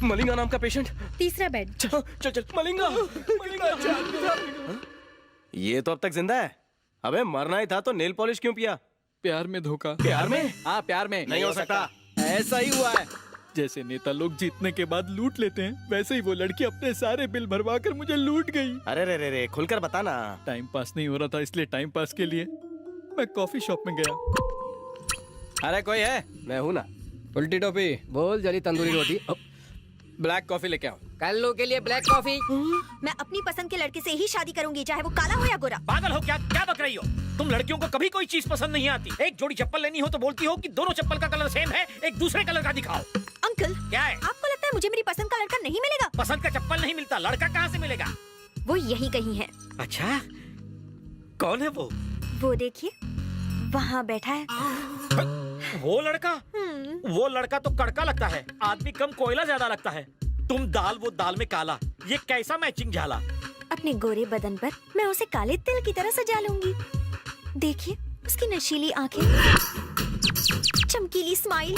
मलिंगा नाम का पेशेंट। तीसरा बेड। चल चल चल मलिंगा, ये तो अब तक जिंदा है। अबे मरना ही था तो नेल पॉलिश क्यों पिया? प्यार में धोखा। प्यार में? हाँ प्यार में। नहीं हो सकता। ऐसा ही हुआ है। जैसे नेता लोग जीतने के बाद लूट लेते हैं, वैसे ही वो लड़की अपने सारे बिल भरवा कर मुझे लूट गई। अरे रे रे रे, खुलकर बता ना। टाइम पास नहीं हो रहा था, इसलिए टाइम पास के लिए मैं कॉफी शॉप में गया। अरे कोई है? मैं हूँ ना। उल्टी टोपी बोल, जली तंदूरी रोटी, ब्लैक कॉफी लेके आओ। कल्लू के लिए ब्लैक कॉफी। मैं अपनी पसंद के लड़के से ही शादी करूंगी, चाहे वो काला हो या गोरा। पागल हो क्या? क्या बक रही हो तुम? लड़कियों को कभी कोई चीज पसंद नहीं आती। एक जोड़ी चप्पल लेनी हो तो बोलती हो कि दोनों चप्पल का कलर सेम है, एक दूसरे कलर का दिखाओ। अंकल, क्या है? आपको लगता है मुझे मेरी पसंद का लड़का नहीं मिलेगा? पसंद का चप्पल नहीं मिलता, लड़का कहाँ से मिलेगा? वो यही कहीं है। अच्छा, कौन है वो? वो देखिए, वहाँ बैठा है। वो लड़का? वो लड़का तो कड़का लगता है, आदमी कम कोयला ज्यादा लगता है। तुम दाल, वो दाल में काला, ये कैसा मैचिंग झाला? अपने गोरे बदन पर मैं उसे काले तिल की तरह सजा लूंगी। देखिए, उसकी नशीली आंखें, चमकीली स्माइल।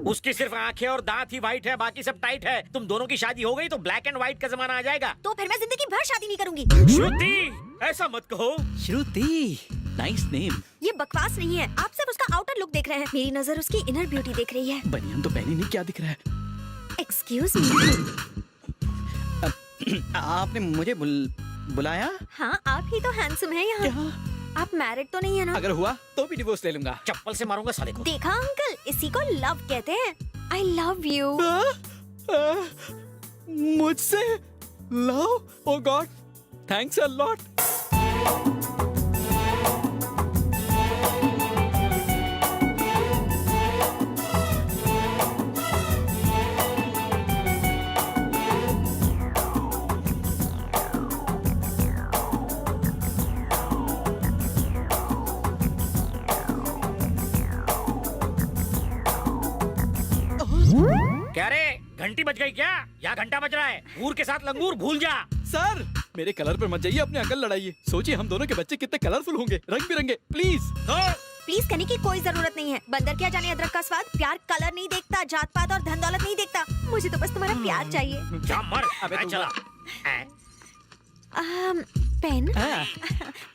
उसकी सिर्फ आंखें और दांत ही व्हाइट है, बाकी सब टाइट है। तुम दोनों की शादी हो गई तो ब्लैक एंड व्हाइट का जमाना आ जाएगा। तो फिर मैं जिंदगी भर शादी नहीं करूंगी। श्रुति, ऐसा मत कहो। श्रुति, नाइस नेम। ये बकवास नहीं है, आप सिर्फ उसका आउटर लुक देख रहे हैं। मेरी नजर उसकी इनर ब्यूटी देख रही है। बनियान तो पहनी नहीं, क्या दिख रहा है? Excuse me. आपने मुझे बुलाया? हाँ, आप ही तो हैंडसम हैं यहाँ। आप मैरिड तो नहीं है ना? अगर हुआ तो भी डिवोर्स ले लूंगा। चप्पल से मारूंगा साले को। देखा अंकल, इसी को लव कहते हैं। I love you. मुझसे love? Oh God, thanks a lot. क्या रे, घंटी बज गई क्या? या घंटा बज रहा है? हूर के साथ लंगूर भूल जा। सर, मेरे कलर पर मत जाइए, अपने अकल लड़ाइए। सोचिए हम दोनों के बच्चे कितने कलरफुल होंगे, रंग बिरंगे। प्लीज प्लीज कहने की कोई जरूरत नहीं है। बंदर क्या जाने अदरक का स्वाद। प्यार कलर नहीं देखता, जात पात और धन दौलत नहीं देखता। मुझे तो बस तुम्हारा प्यार चाहिए। जा मर। अबे ऐ, तू चला। पेन,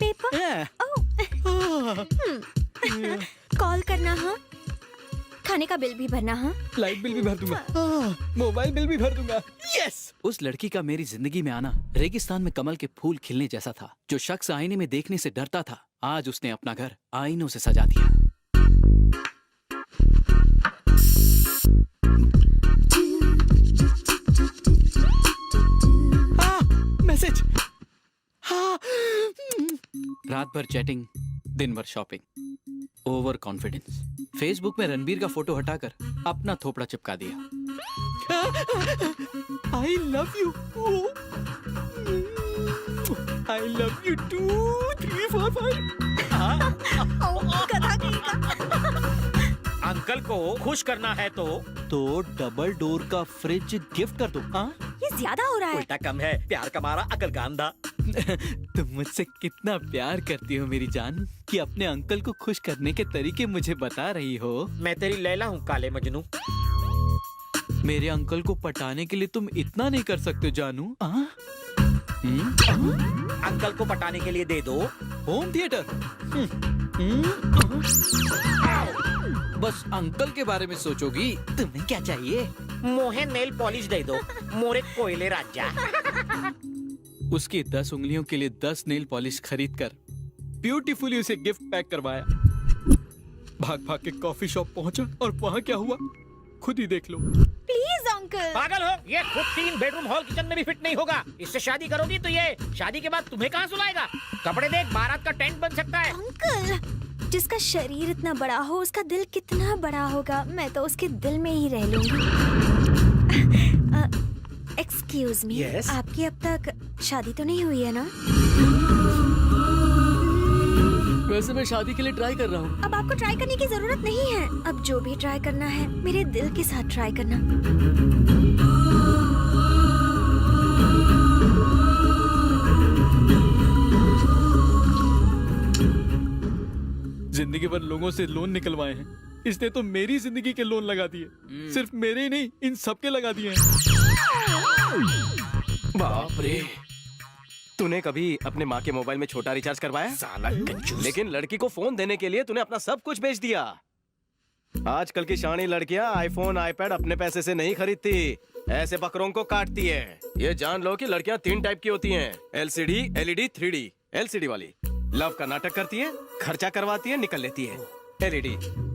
पेपर, कॉल करना, हाँ। खाने का बिल भी भरना, हाँ। लाइट बिल भी भर दूंगा, मोबाइल बिल भी भर दूंगा। यस। उस लड़की का मेरी जिंदगी में आना रेगिस्तान में कमल के फूल खिलने जैसा था। जो शख्स आईने में देखने से डरता था, आज उसने अपना घर आईनों से सजा दिया। मैसेज। रात भर चैटिंग, दिन भर शॉपिंग, ओवर कॉन्फिडेंस। फेसबुक में रणबीर का फोटो हटाकर अपना थोपड़ा चिपका दिया। आई love you, I love you 2 3 4 5। गधा कहीं का। अंकल को खुश करना है तो डबल डोर का फ्रिज गिफ्ट कर दो। ये ज्यादा हो रहा है। उल्टा कम है, प्यार का मारा अकल का अंधा। तुम मुझसे कितना प्यार करती हो मेरी जान, कि अपने अंकल को खुश करने के तरीके मुझे बता रही हो। मैं तेरी लैला हूँ काले मजनू। मेरे अंकल को पटाने के लिए तुम इतना नहीं कर सकते जानू। अंकल को पटाने के लिए दे दो होम थिएटर। बस अंकल के बारे में सोचोगी। तुम्हें क्या चाहिए? मोहे नेल पॉलिश दे दो, मोरे कोयले राजा। उसकी 10 उंगलियों के लिए 10 नेल पॉलिश खरीद कर ब्यूटीफुली उसे गिफ्ट पैक करवाया। भाग भाग के कॉफी शॉप पहुंचा और वहाँ क्या हुआ खुद ही देख लो। Please uncle. पागल हो? ये खुद 3 बेडरूम हॉल किचन में भी फिट नहीं होगा। इससे शादी करोगी तो ये शादी के बाद तुम्हें कहाँ सुलाएगा? कपड़े देख, बारात का टेंट बन सकता है। अंकल, जिसका शरीर इतना बड़ा हो उसका दिल कितना बड़ा होगा। मैं तो उसके दिल में ही रह लूंगी। Excuse me, Yes? आपकी अब तक शादी तो नहीं हुई है ना? वैसे मैं शादी के लिए ट्राई कर रहा हूँ। अब आपको ट्राई करने की जरूरत नहीं है। अब जो भी ट्राई करना है मेरे दिल के साथ ट्राई करना। जिंदगी भर लोगों से लोन निकलवाए हैं, इसने तो मेरी जिंदगी के लोन लगा दिए। सिर्फ मेरे ही नहीं, इन सबके लगा दिए हैं। बाप रे, तूने कभी अपने माँ के मोबाइल में छोटा रिचार्ज करवाया? साला कंजूस। लेकिन लड़की को फोन देने के लिए तूने अपना सब कुछ बेच दिया। आजकल की शानी लड़कियां आईफोन आईपैड अपने पैसे से नहीं खरीदती, ऐसे बकरों को काटती है। ये जान लो कि लड़कियां 3 टाइप की होती हैं, LCD, LED, 3D। LCD वाली लव का नाटक करती है, खर्चा करवाती है, निकल लेती है। LED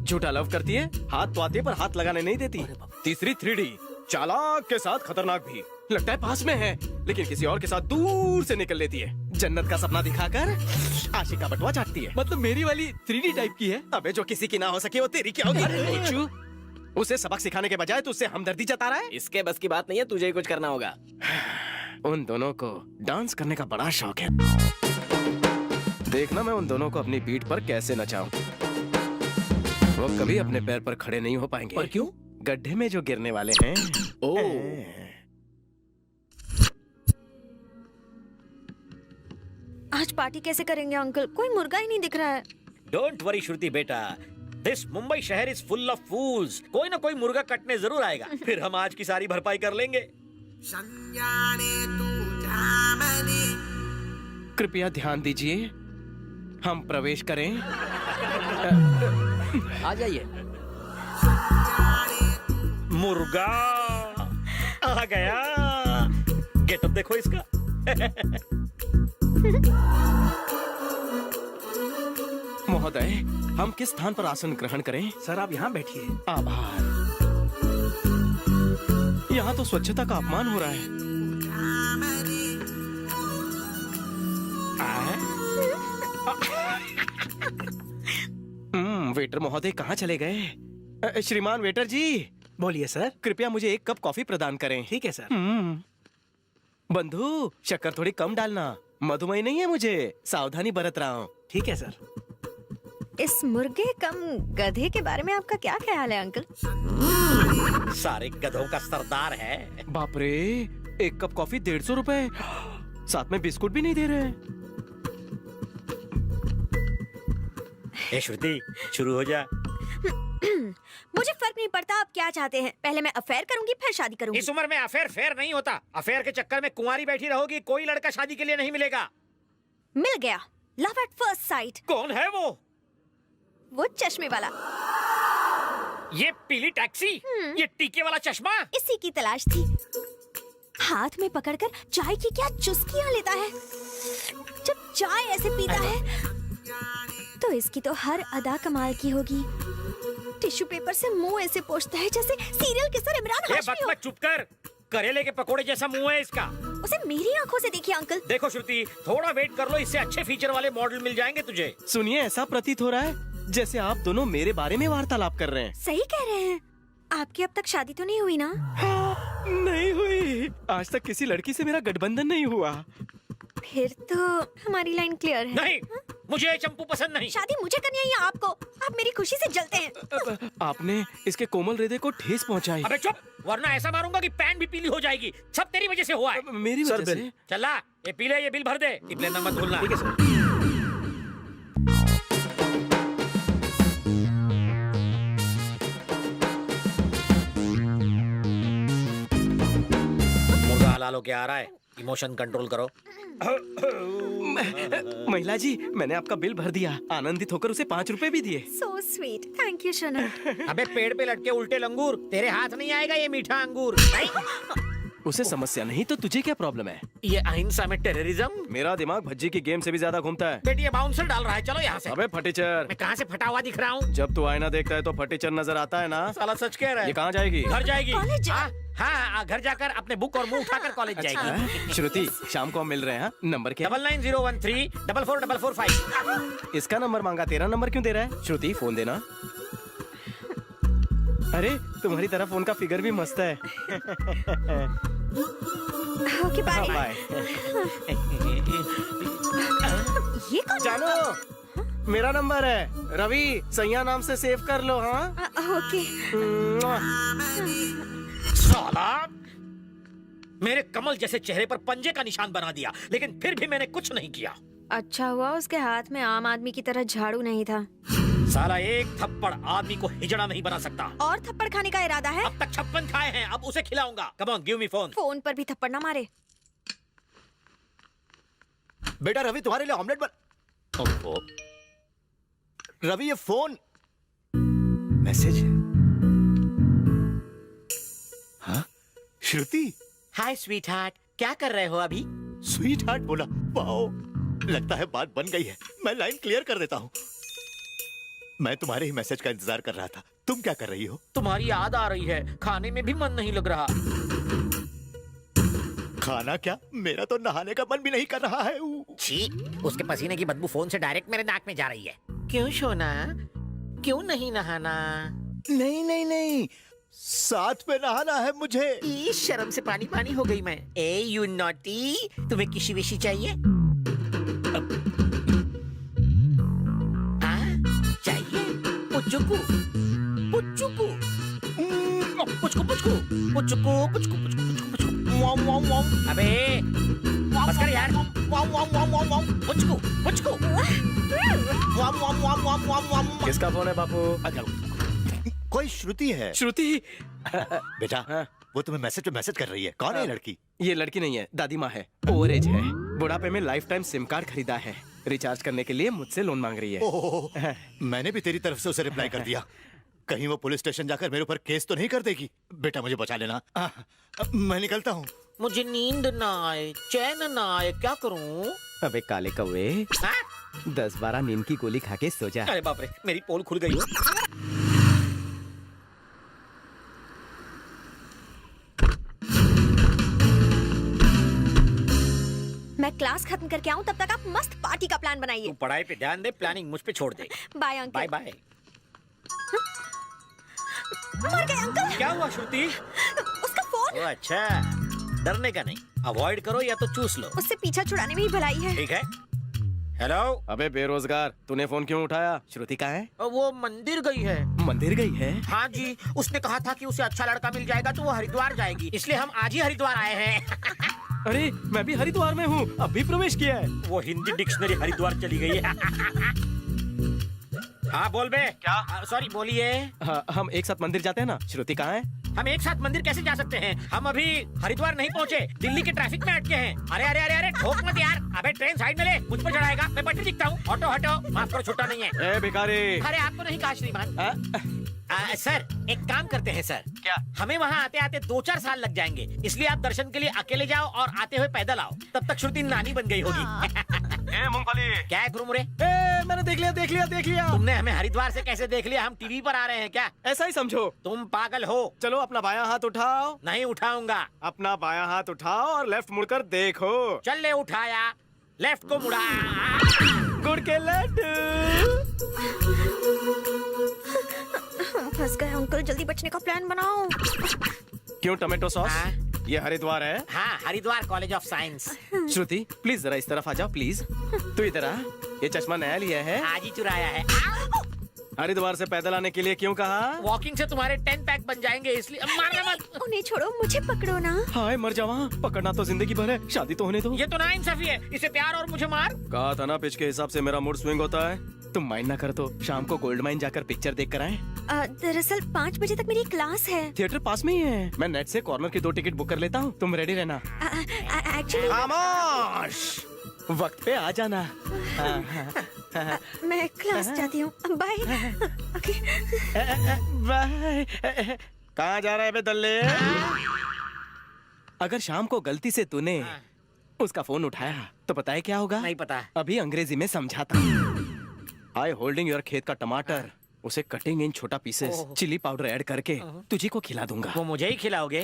झूठा लव करती है, हाथ तो आती है पर हाथ लगाने नहीं देती। तीसरी 3D चालाक के साथ खतरनाक भी, लगता है पास में है लेकिन किसी और के साथ दूर से निकल लेती है। जन्नत का सपना दिखाकर आशिक का बटुआ चाटती है। मतलब मेरी वाली 3D टाइप की है। अबे जो किसी की ना हो सके वो तेरी क्या होगी? बिच्छू, उसे सबक सिखाने के बजाय तू उससे हमदर्दी जता रहा है। इसके बस की बात नहीं है, तुझे ही कुछ करना होगा। उन दोनों को डांस करने का बड़ा शौक है। देखना मैं उन दोनों को अपनी बीट पर कैसे नचाऊं। वो कभी अपने पैर पर खड़े नहीं हो पाएंगे। पर क्यों? गड्ढे में जो गिरने वाले हैं। आज पार्टी कैसे करेंगे अंकल? कोई मुर्गा ही नहीं दिख रहा है। डोंट वरी श्रुति बेटा, दिस मुंबई शहर इज फुल ऑफ फूल्स। कोई ना कोई मुर्गा कटने जरूर आएगा, फिर हम आज की सारी भरपाई कर लेंगे। कृपया ध्यान दीजिए, हम प्रवेश करें। आ जाइए। मुर्गा आ गया। गेटअप देखो इसका। महोदय, हम किस स्थान पर आसन ग्रहण करें? सर आप यहाँ बैठिए। आभार। यहाँ तो स्वच्छता का अपमान हो रहा है। वेटर महोदय कहाँ चले गए? श्रीमान वेटर जी, बोलिए सर। कृपया मुझे 1 कप कॉफी प्रदान करें। ठीक है सर। बंधु, शक्कर थोड़ी कम डालना, मधुमेह नहीं है मुझे, सावधानी बरत रहा हूँ। ठीक है सर। इस मुर्गे कम गधे के बारे में आपका क्या ख्याल है अंकल? सारे गधों का सरदार है। बाप रे, 1 कप कॉफी 150 रुपए, साथ में बिस्कुट भी नहीं दे रहे। ए श्रुति, शुरू हो जा। मुझे फर्क नहीं पड़ता आप क्या चाहते हैं। पहले मैं अफेयर करूंगी, फिर शादी करूंगी। इस उम्र में अफेयर फेयर नहीं होता। अफेयर के चक्कर में कुंवारी बैठी रहोगी, कोई लड़का शादी के लिए नहीं मिलेगा। मिल गया, लव एट फर्स्ट साइट। कौन है वो? वो चश्मे वाला। ये पीली टैक्सी, ये टीके वाला चश्मा। इसी की तलाश थी। हाथ में पकड़कर चाय की क्या चुस्कियां लेता है। जब चाय ऐसे पीता है तो इसकी तो हर अदा कमाल की होगी। टिश्यू पेपर से मुंह ऐसे पोंछता है जैसे सीरियल किसर इमरान ये हाशमी हो। बक चुप कर, करेले के पकोड़े जैसा मुंह है इसका। उसे मेरी आंखों से देखिए अंकल। देखो श्रुति, थोड़ा वेट कर लो, इससे अच्छे फीचर वाले मॉडल मिल जाएंगे तुझे। सुनिए, ऐसा प्रतीत हो रहा है जैसे आप दोनों मेरे बारे में वार्तालाप कर रहे हैं। सही कह रहे हैं। आपकी अब तक शादी तो नहीं हुई ना? नहीं हुई। आज तक किसी लड़की से मेरा गठबंधन नहीं हुआ। फिर तो हमारी लाइन क्लियर है। नहीं, मुझे ये चंपू पसंद नहीं। शादी मुझे करनी है या आपको? आप मेरी खुशी से जलते हैं। आपने इसके कोमल हृदय को ठेस पहुंचाई। अबे चुप, वरना ऐसा मारूंगा कि पैन भी पीली हो जाएगी। सब तेरी वजह से हुआ है। मेरी वजह से? चला, ये पी ले, ये बिल भर दे। टिप लेना मत भूलना। ठीक है सर। मुर्गा हलाल होके आ रहा है, इमोशन कंट्रोल करो। महिला जी, मैंने आपका बिल भर दिया। आनंदित होकर उसे 5 रुपए भी दिए। So sweet, thank you Shanan. अबे पेड़ पे लटके उल्टे लंगूर, तेरे हाथ नहीं आएगा ये मीठा अंगूर। उसे समस्या नहीं तो तुझे क्या प्रॉब्लम है? ये अहिंसा में टेररिज्म। मेरा दिमाग भज्जी की गेम से भी ज्यादा घूमता है। बेटी ये बाउंसर डाल रहा है, चलो यहाँ से। अबे फटीचर, मैं कहाँ से फटा हुआ दिख रहा हूँ? जब तू आईना देखता है तो फटीचर नजर आता है ना? साला सच कह रहा ये है। कहाँ जाएगी? घर जाएगी। कॉलेज जा- हाँ हाँ हाँ, घर जाकर अपने बुक और मुंह उठाकर कॉलेज जाएगी। हैं? श्रुति, शाम को हम मिल रहे हैं। नंबर क्या? 990134 44445। इसका नंबर मांगा, तेरा नंबर क्यों दे रहा है? श्रुति, फोन देना। अरे तुम्हारी तरह फोन का फिगर भी मस्त है। Okay bye. बाय। ये कौन? जानो, मेरा नंबर है रवि, सैया नाम से सेव कर लो। हाँ, ओके। साला मेरे कमल जैसे चेहरे पर पंजे का निशान बना दिया, लेकिन फिर भी मैंने कुछ नहीं किया। अच्छा हुआ उसके हाथ में आम आदमी की तरह झाड़ू नहीं था। साला एक थप्पड़ आदमी को हिजड़ा नहीं बना सकता। और थप्पड़ खाने का इरादा है? अब तक 56 खाए हैं, अब उसे खिलाऊंगा। Come on, give me phone. Phone पर भी थप्पड़ ना मारे। बेटा रवि तुम्हारे लिए ऑमलेट बन। ओहो। रवि ये फोन मैसेज है। हाँ श्रुति। हाय स्वीट हार्ट, क्या कर रहे हो अभी? स्वीट हार्ट बोला, वाओ लगता है बात बन गई है। मैं लाइन क्लियर कर देता हूँ। मैं तुम्हारे ही मैसेज का इंतजार कर रहा था। तुम क्या कर रही हो? तुम्हारी याद आ रही है, खाने में भी मन नहीं लग रहा। खाना क्या, मेरा तो नहाने का मन भी नहीं कर रहा है। छी, उसके पसीने की बदबू फोन से डायरेक्ट मेरे नाक में जा रही है। क्यों सोना, क्यों नहीं नहाना? नहीं नहीं नहीं, साथ में नहाना है मुझे। इस शर्म से पानी पानी हो गई मैं। ए यू नॉटी, तुम्हें किसी विशी चाहिए? चाहिए? पुचुकू पुचुकू पुचकू पुचकू पुचकू पुचकू पुचकू पुचकू वाम वाम वाम। अबे बस कर यार। वाम वाम वाम वाम वाम पुचकू पुचकू वाम वाम वाम वाम वाम वाम। किसका फोन है बापू? कोई श्रुति है। श्रुति। बेटा हाँ। वो तुम्हें मैसेज पे मैसेज कर रही है। कौन है ये लड़की? ये लड़की नहीं है, दादी माँ है। ओवर एज है, बुढ़ापे में लाइफ टाइम सिम कार्ड खरीदा है, रिचार्ज करने के लिए मुझसे लोन मांग रही है। ओह, मैंने भी तेरी तरफ से उसे रिप्लाई कर दिया। कहीं वो पुलिस स्टेशन जाकर मेरे ऊपर केस तो नहीं कर देगी? बेटा मुझे बचा लेना। मैं निकलता हूँ। मुझे नींद ना आए, चैन ना आए, क्या करूं? अबे काले कौवे, 10-12 नींद की गोली खा के सो जा। अरे बाप रे, मेरी पोल खुल गई। मैं क्लास खत्म करके आऊँ तब तक आप मस्त पार्टी का प्लान बनाइए। तू पढ़ाई पे ध्यान दे, प्लानिंग मुझ पे छोड़ दे। Bye uncle. Bye bye. मर गए अंकल। क्या हुआ श्रुति? उसका फोन। ओ अच्छा, डरने का नहीं, अवॉइड करो या तो चूस लो। उससे पीछा छुड़ाने में ही भलाई है। ठीक है। हेलो। अबे बेरोजगार, तूने फोन क्यों उठाया? श्रुति कहाँ है? वो मंदिर गई है। मंदिर गई है? हाँ जी, उसने कहा था कि उसे अच्छा लड़का मिल जाएगा तो वो हरिद्वार जाएगी, इसलिए हम आज ही हरिद्वार आए हैं। अरे मैं भी हरिद्वार में हूँ, अभी प्रवेश किया है। वो हिंदी डिक्शनरी हरिद्वार चली गई है। हाँ बोल बे। क्या? सॉरी बोलिए। हाँ, हम एक साथ मंदिर जाते हैं ना। श्रुति कहाँ है? हम एक साथ मंदिर कैसे जा सकते हैं? हम अभी हरिद्वार नहीं पहुँचे, दिल्ली के ट्रैफिक में अटके हैं। अरे अरे अरे अरे, ठोक मत यार। अबे ट्रेन साइड में ले, मुझ पर चढ़ाएगा। मैं पटरी दिखता हूँ। हटो हटो, माफ करो, छुट्टा नहीं है। ए भिखारी। अरे आपको नहीं कहा श्रीमान। सर एक काम करते हैं सर। क्या? हमें वहाँ आते आते 2-4 साल लग जाएंगे, इसलिए आप दर्शन के लिए अकेले जाओ और आते हुए पैदल आओ। तब तक श्रुति नानी बन गई होगी। ए मूंगफली। क्या है गुरुमुरे? ए मैंने देख लिया देख लिया देख लिया। तुमने हमें हरिद्वार से कैसे देख लिया? हम टीवी पर आ रहे हैं क्या? ऐसा ही समझो। तुम पागल हो। चलो अपना बायां हाथ उठाओ। नहीं उठाऊंगा। अपना बायां हाथ उठाओ और लेफ्ट मुड़कर देखो। चल ले, उठाया, लेफ्ट को मुड़ा। गुड़ के लड्डू। फंस गए अंकल, जल्दी बचने का प्लान बनाओ। क्यों टमेटो सॉस? हाँ? ये हरिद्वार है। हाँ, Haridwar college of science. Shruti please जरा इस तरफ आ जाओ प्लीज। तू इधर आ। ये चश्मा नया लिया है? आज ही चुराया है। हरिद्वार से पैदल आने के लिए क्यों कहा? वॉकिंग से तुम्हारे 10 पैक बन जाएंगे, इसलिए मारना मत। उन्हें छोड़ो, मुझे पकड़ो ना। हाय मर जावा, पकड़ना तो जिंदगी भर है, शादी तो होने दो। ये तो नाइंसाफी है, इसे प्यार और मुझे मार। कहा था ना पिच के हिसाब से मेरा मूड स्विंग होता है। तुम माइंड ना कर तो शाम को गोल्ड माइन जाकर पिक्चर देख कर आए। दरअसल 5 बजे तक मेरी क्लास है। थिएटर पास में ही है। मैं नेट से कॉर्नर की 2 टिकट बुक कर लेता हूँ, तुम रेडी रहना। एक्चुअली खामोश, वक्त पे आ जाना। मैं क्लास जाती हूँ, बाय। ओके। बाय। कहाँ जा रहा है बे दल्ले? अगर शाम को गलती से तूने उसका फोन उठाया तो पता है क्या होगा? नहीं पता। अभी अंग्रेजी में समझाता। आई होल्डिंग योर खेत का टमाटर, उसे कटिंग इन छोटा पीसेस, चिली पाउडर ऐड करके तुझे को खिला दूंगा। वो मुझे ही खिलाओगे?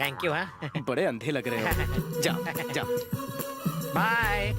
Thank you. हाँ, बड़े अंधे लग रहे हो। जाओ जाओ। बाय।